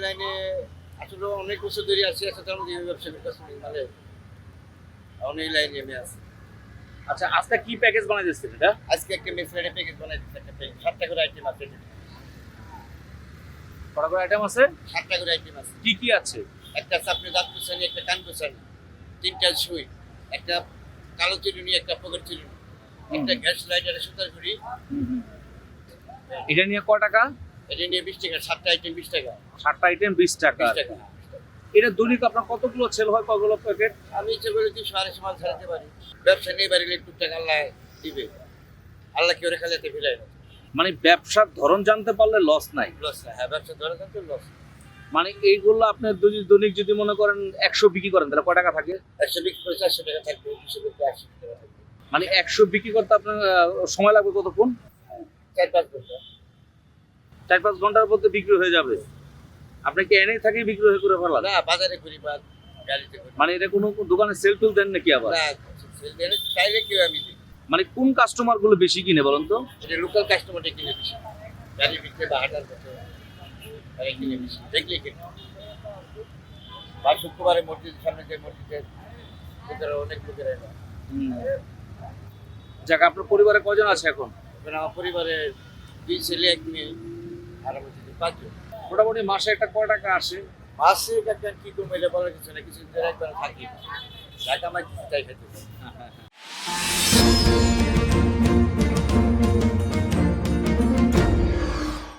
লাইনে আসলে অনেক বছর ধরে আছি, আসলে আমি ব্যবসা করতেছি, মানে অনেক লাইনে আমি আছি। আচ্ছা, আজকে কি প্যাকেজ বানাই দিচ্ছেন এটা? আজকে একটা মেসিনের প্যাকেজ বানাই দিচ্ছি, একটা প্যাকেজ 7টা করে আইটেম আছে। কটা করে আইটেম আছে? 7টা করে আইটেম আছে। কি কি আছে? একটা আছে আপনি দাঁত কুচানি, একটা কান কুচানি, 3টা সুই, একটা কালো চিরুনি, একটা পকেট চিরুনি, একটা গ্যাস লাইটার সুতার ঘুড়ি। এটা নিয়ে কয় টাকা? এটা নিয়ে 20 টাকা, 7টা আইটেম 20 টাকা। 7টা আইটেম 20 টাকা। 20 টাকা। এটা দৈনিক আপনার কতগুলো সেল হয়, কতগুলো প্যাকেট? আমি ইচ্ছে করে 200-250 মাল ছাড়াতে পারি। ব্যবসা নিয়ে পারিলে একটু টাকা আল্লাহ দিবে, আল্লাহ কি ওরে খালিতে ফিরায় না। মানে ব্যবসার ধরন জানতে পারলে লস নাই। লস না, হ্যাঁ ব্যবসা ধরে কিন্তু লস। মানে এইগুলো আপনি দৈনিক যদি মনে করেন 100 বিক্রি করেন তাহলে কয় টাকা থাকে? 100 বিক্রি করে 400 টাকা থাকবে, 200 বিক্রি 80 টাকা থাকবে। মানে 100 বিক্রি করতে আপনার সময় লাগবে কতক্ষণ? 4-5 ঘন্টা। 4-5 ঘন্টার মধ্যে বিক্রি হয়ে যাবে। আপনি কি এনেই থাকি বিক্রি হয়ে করে ফেলান? না, বাজারে করি বা গাড়িতে করি। মানে এটা কোনো দোকানে সেল টুল দেন নাকি আবার? না, সেল দেন চাইলে কেউ আমি দিই। মানে কোন কাস্টমার গুলো বেশি কিনে বলেন তো? এটা লোকাল কাস্টমারটা কিনে বেশি। গাড়ি বিক্রি বা হাটার মতো তারা কিনে বেশি। দেখলে কিনে। বা শুক্রবারে মসজিদের সামনে যে মসজিদের ভিতরে অনেক লোকেরা এলো। যাক, আপনার পরিবারে কয়জন আছে এখন? এখন আমার পরিবারে 2 ছেলে 1 মেয়ে আর আমার 5 জন। মোটামুটি মাসে একটা কয় টাকা আসে? মাসে একটা কি করবো এটা বলার কিছু না, কিছু একবার থাকি ঢাকা মাই তাই খেতে।